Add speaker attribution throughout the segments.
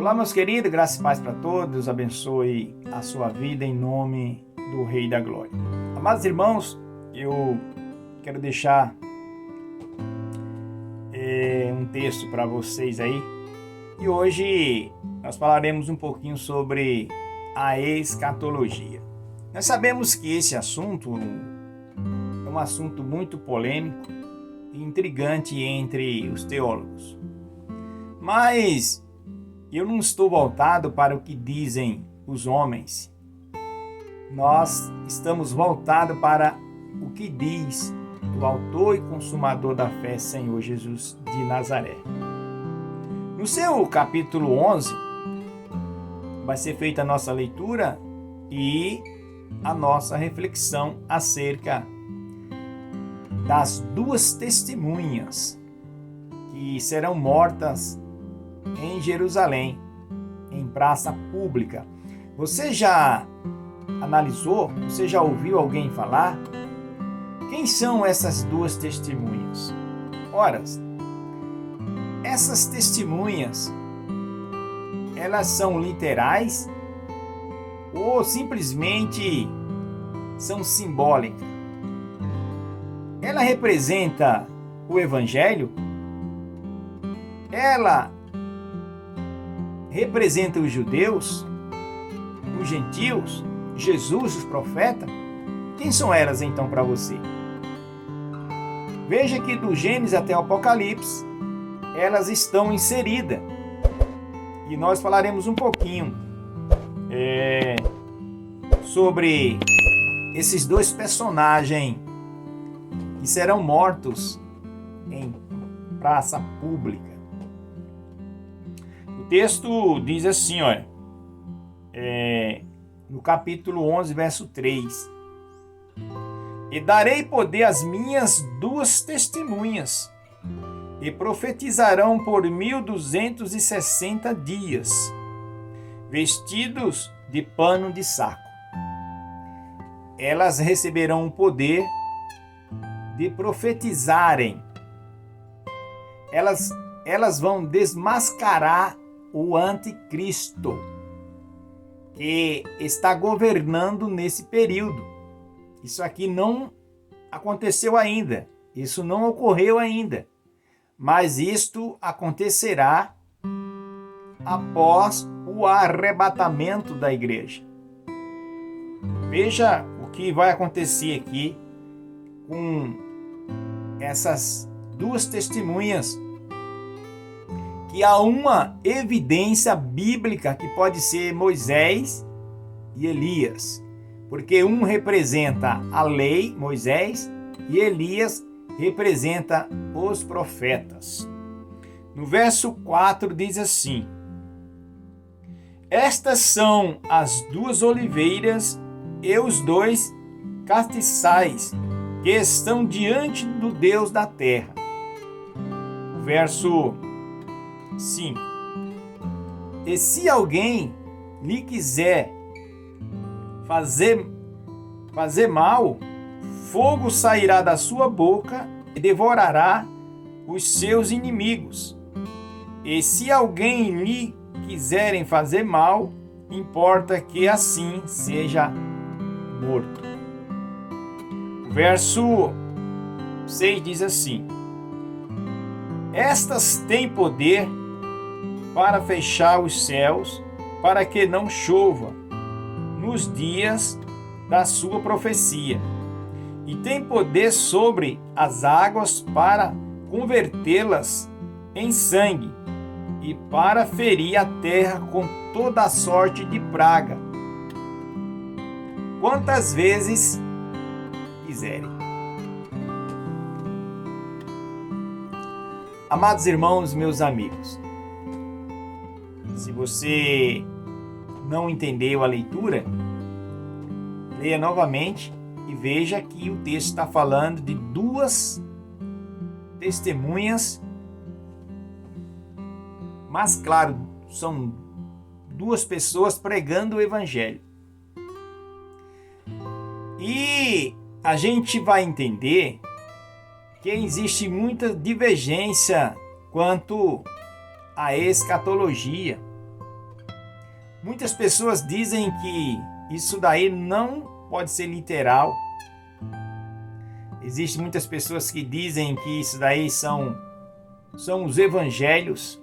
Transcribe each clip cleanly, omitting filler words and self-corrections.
Speaker 1: Olá, meus queridos, graça e paz para todos. Deus abençoe a sua vida em nome do Rei da Glória. Amados irmãos, eu quero deixar um texto para vocês aí. E hoje nós falaremos um pouquinho sobre a escatologia. Nós sabemos que esse assunto é um assunto muito polêmico e intrigante entre os teólogos. Mas eu não estou voltado para o que dizem os homens. Nós estamos voltados para o que diz o autor e consumador da fé, Senhor Jesus de Nazaré. No seu capítulo 11, vai ser feita a nossa leitura e a nossa reflexão acerca das duas testemunhas que serão mortas em Jerusalém, em praça pública. Você já analisou? Você já ouviu alguém falar? Quem são essas duas testemunhas? Ora, essas testemunhas, elas são literais ou simplesmente são simbólicas? Ela representa o Evangelho? Ela representa os judeus, os gentios, Jesus, os profetas? Quem são elas então para você? Veja que do Gênesis até o Apocalipse, elas estão inseridas. E nós falaremos um pouquinho sobre esses dois personagens que serão mortos em praça pública. O texto diz assim, olha, no capítulo 11, verso 3. E darei poder às minhas duas testemunhas, e profetizarão por 1260 dias, vestidos de pano de saco. Elas receberão o poder de profetizarem. Elas vão desmascarar o anticristo que está governando nesse período. Isso aqui não aconteceu ainda, isso não ocorreu ainda, mas isto acontecerá após o arrebatamento da igreja. Veja o que vai acontecer aqui com essas duas testemunhas, que há uma evidência bíblica que pode ser Moisés e Elias, porque um representa a lei, Moisés, e Elias representa os profetas. No verso 4 diz assim: estas são as duas oliveiras e os dois castiçais que estão diante do Deus da terra. Verso 5. E se alguém lhe quiser fazer mal, fogo sairá da sua boca e devorará os seus inimigos. E se alguém lhe quiserem fazer mal, importa que assim seja morto. O verso 6 diz assim: estas têm poder para fechar os céus, para que não chova nos dias da sua profecia, e tem poder sobre as águas para convertê-las em sangue, e para ferir a terra com toda a sorte de praga, quantas vezes quiserem. Amados irmãos, meus amigos, se você não entendeu a leitura, leia novamente e veja que o texto está falando de duas testemunhas, mas claro, são duas pessoas pregando o Evangelho. E a gente vai entender que existe muita divergência quanto à escatologia. Muitas pessoas dizem que isso daí não pode ser literal. Existem muitas pessoas que dizem que isso daí são os evangelhos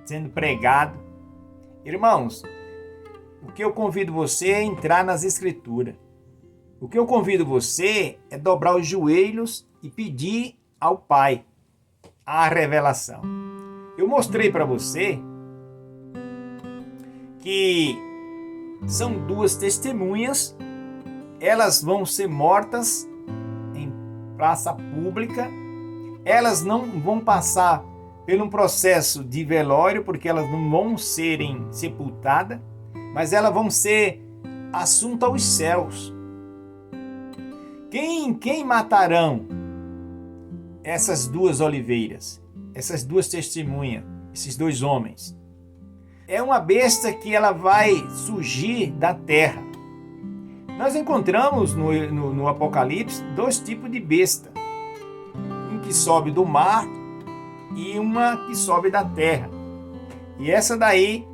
Speaker 1: sendo pregados. Irmãos, o que eu convido você é entrar nas escrituras. O que eu convido você é dobrar os joelhos e pedir ao Pai a revelação. Eu mostrei para você que são duas testemunhas, elas vão ser mortas em praça pública, elas não vão passar por um processo de velório, porque elas não vão serem sepultadas, mas elas vão ser assuntas aos céus. Quem matarão essas duas oliveiras, essas duas testemunhas, esses dois homens? É uma besta que ela vai surgir da terra. Nós encontramos no Apocalipse dois tipos de besta. Um que sobe do mar e uma que sobe da terra. E essa daí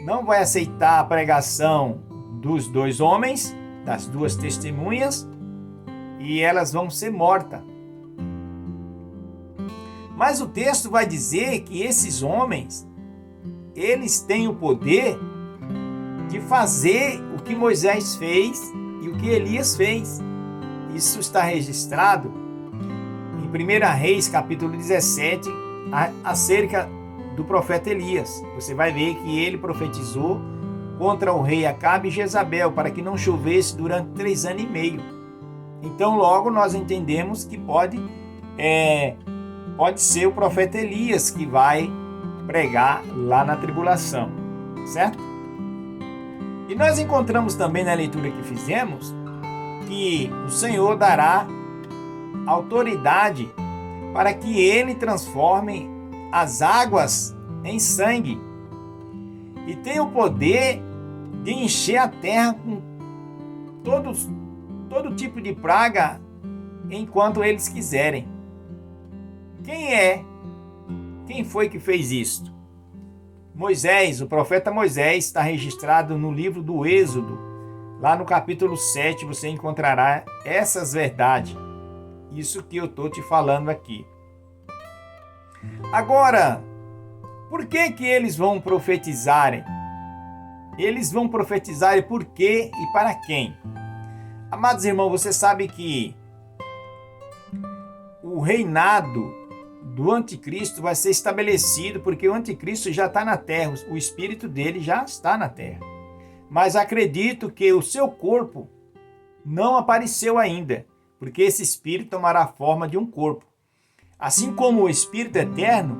Speaker 1: não vai aceitar a pregação dos dois homens, das duas testemunhas, e elas vão ser mortas. Mas o texto vai dizer que esses homens, eles têm o poder de fazer o que Moisés fez e o que Elias fez. Isso está registrado em 1 Reis, capítulo 17, acerca do profeta Elias. Você vai ver que ele profetizou contra o rei Acabe e Jezabel, para que não chovesse durante 3 anos e meio. Então logo nós entendemos que pode ser o profeta Elias que vai pregar lá na tribulação, certo? E nós encontramos também na leitura que fizemos que o Senhor dará autoridade para que ele transforme as águas em sangue e tem o poder de encher a terra com todo tipo de praga enquanto eles quiserem. Quem foi que fez isto? Moisés, o profeta Moisés, está registrado no livro do Êxodo. Lá no capítulo 7 você encontrará essas verdades. Isso que eu estou te falando aqui. Agora, por que eles vão profetizarem? Eles vão profetizar por quê e para quem? Amados irmãos, você sabe que o reinado do anticristo vai ser estabelecido, porque o anticristo já está na terra, o espírito dele já está na terra. Mas acredito que o seu corpo não apareceu ainda, porque esse espírito tomará a forma de um corpo. Assim como o Espírito Eterno,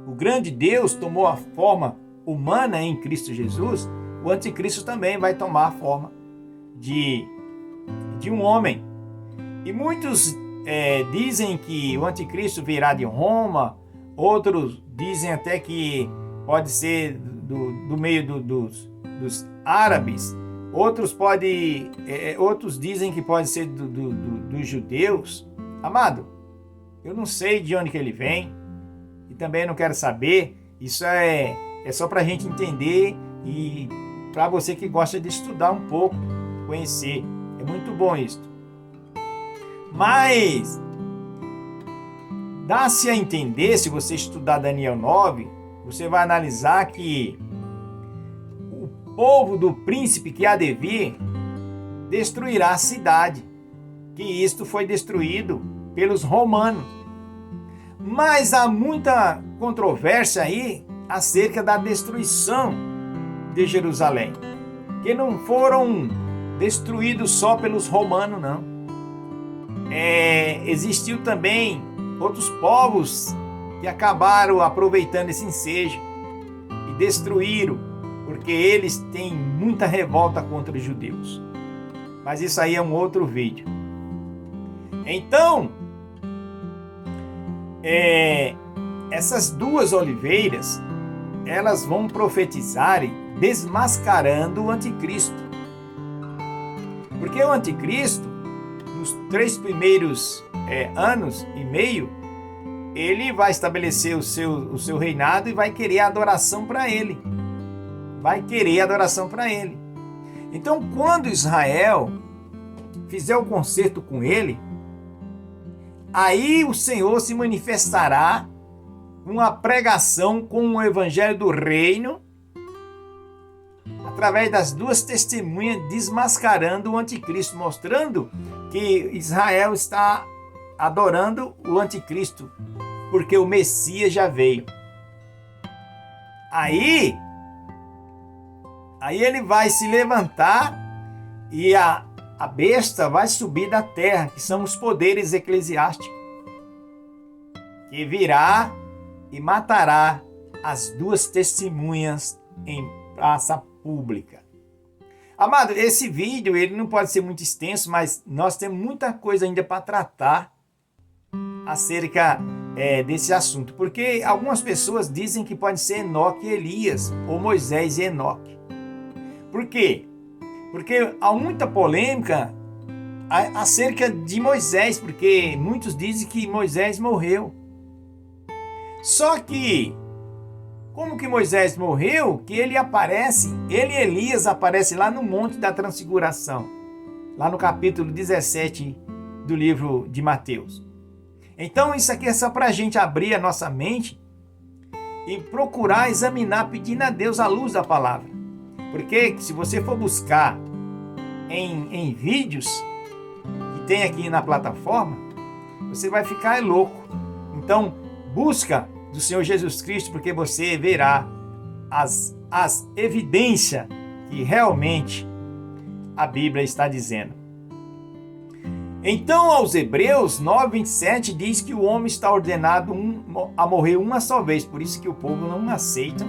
Speaker 1: o grande Deus, tomou a forma humana em Cristo Jesus, o anticristo também vai tomar a forma de um homem. E muitos dizem que o anticristo virá de Roma, outros dizem até que pode ser do meio dos árabes, outros dizem que pode ser dos judeus. Amado, eu não sei de onde que ele vem e também não quero saber. Isso é só para a gente entender e para você que gosta de estudar um pouco, conhecer. É muito bom isso. Mas dá-se a entender, se você estudar Daniel 9, você vai analisar que o povo do príncipe que há de vir destruirá a cidade, que isto foi destruído pelos romanos. Mas há muita controvérsia aí acerca da destruição de Jerusalém, que não foram destruídos só pelos romanos, não. Existiu também outros povos que acabaram aproveitando esse ensejo e destruíram, porque eles têm muita revolta contra os judeus. Mas isso aí é um outro vídeo. Então, essas duas oliveiras, elas vão profetizar desmascarando o anticristo. Porque o anticristo, nos 3 primeiros anos e meio, ele vai estabelecer o seu reinado e vai querer adoração para ele. vai querer adoração para ele. Então, quando Israel fizer o concerto com ele, aí o Senhor se manifestará com uma pregação com o evangelho do reino, através das duas testemunhas desmascarando o anticristo, mostrando que Israel está adorando o anticristo, porque o Messias já veio. Aí ele vai se levantar e a besta vai subir da terra, que são os poderes eclesiásticos, que virá e matará as duas testemunhas em praça pública. Amado, esse vídeo ele não pode ser muito extenso, mas nós temos muita coisa ainda para tratar acerca desse assunto, porque algumas pessoas dizem que pode ser Enoque e Elias, ou Moisés e Enoque. Por quê? Porque há muita polêmica acerca de Moisés, porque muitos dizem que Moisés morreu. Só que, como que Moisés morreu, que ele e Elias aparecem lá no Monte da Transfiguração, lá no capítulo 17 do livro de Mateus. Então isso aqui é só para a gente abrir a nossa mente e procurar examinar, pedindo a Deus a luz da palavra. Porque se você for buscar em vídeos que tem aqui na plataforma, você vai ficar louco. Então busca do Senhor Jesus Cristo, porque você verá as evidências que realmente a Bíblia está dizendo. Então, aos Hebreus 9:27 diz que o homem está ordenado a morrer uma só vez. Por isso que o povo não aceita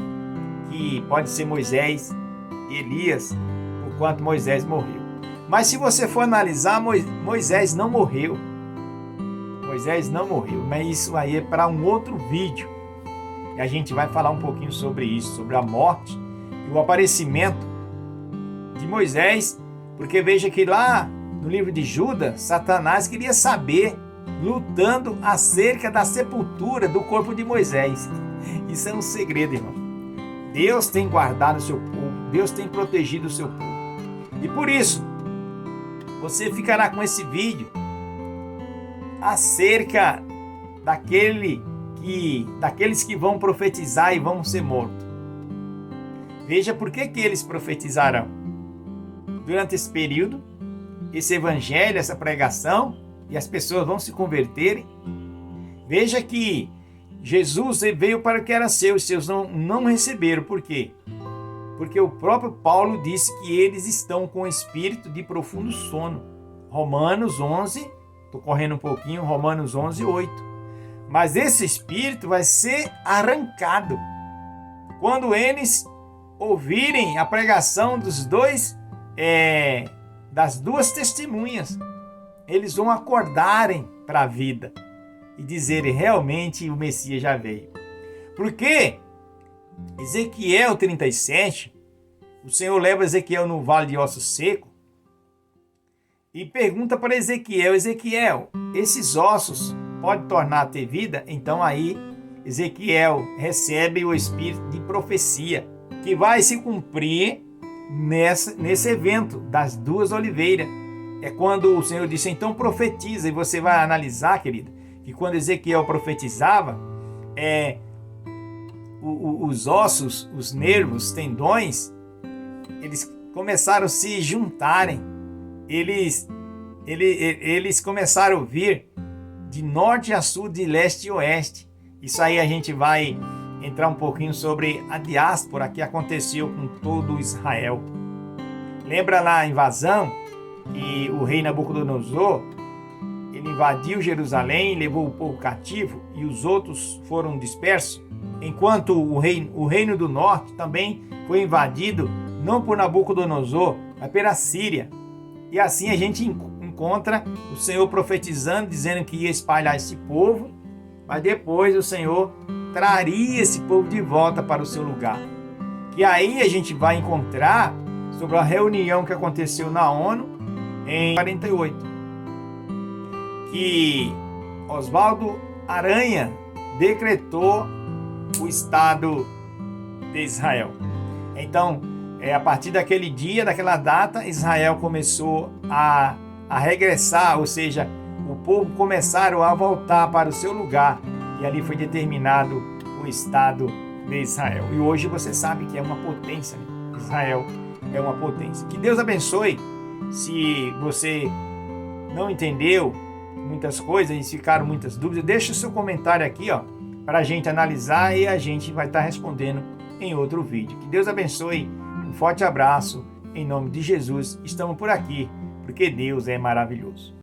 Speaker 1: que pode ser Moisés e Elias, porquanto Moisés morreu. Mas se você for analisar, Moisés não morreu. Moisés não morreu, mas isso aí é para um outro vídeo. E a gente vai falar um pouquinho sobre isso, sobre a morte e o aparecimento de Moisés, porque veja que lá no livro de Judas, Satanás queria saber, lutando acerca da sepultura do corpo de Moisés. Isso é um segredo, irmão. Deus tem guardado o seu povo, Deus tem protegido o seu povo. E por isso, você ficará com esse vídeo acerca daqueles que vão profetizar e vão ser mortos. Veja por que eles profetizarão. Durante esse período, esse evangelho, essa pregação, e as pessoas vão se converterem. Veja que Jesus veio para o que era seu, os seus não receberam. Por quê? Porque o próprio Paulo disse que eles estão com espírito de profundo sono. Romanos 11, estou correndo um pouquinho, Romanos 11, 8. Mas esse espírito vai ser arrancado quando eles ouvirem a pregação das duas testemunhas. Eles vão acordarem para a vida e dizerem: realmente o Messias já veio. Porque Ezequiel 37, o Senhor leva Ezequiel no vale de ossos secos e pergunta para Ezequiel: Ezequiel, esses ossos podem tornar a ter vida? Então aí Ezequiel recebe o espírito de profecia que vai se cumprir nesse evento das duas oliveiras. É quando o Senhor disse: então profetiza. E você vai analisar, querido, que quando Ezequiel profetizava, os ossos, os nervos, os tendões, eles começaram a se juntarem. Eles começaram a vir de norte a sul, de leste a oeste. Isso aí a gente vai entrar um pouquinho sobre a diáspora que aconteceu com todo Israel. Lembra lá a invasão que o rei Nabucodonosor, ele invadiu Jerusalém, levou o povo cativo e os outros foram dispersos, enquanto o reino do norte também foi invadido, não por Nabucodonosor, mas pela Síria. E assim a gente encontra o Senhor profetizando, dizendo que ia espalhar esse povo, mas depois o Senhor traria esse povo de volta para o seu lugar. Que aí a gente vai encontrar sobre a reunião que aconteceu na ONU em 48, que Oswaldo Aranha decretou o Estado de Israel. Então, a partir daquele dia, daquela data, Israel começou a regressar, ou seja, o povo começaram a voltar para o seu lugar, e ali foi determinado o Estado de Israel. E hoje você sabe que é uma potência, né? Israel é uma potência. Que Deus abençoe. Se você não entendeu muitas coisas e ficaram muitas dúvidas, deixa o seu comentário aqui, ó, para a gente analisar, e a gente vai estar respondendo em outro vídeo. Que Deus abençoe. Um forte abraço. Em nome de Jesus, estamos por aqui, porque Deus é maravilhoso.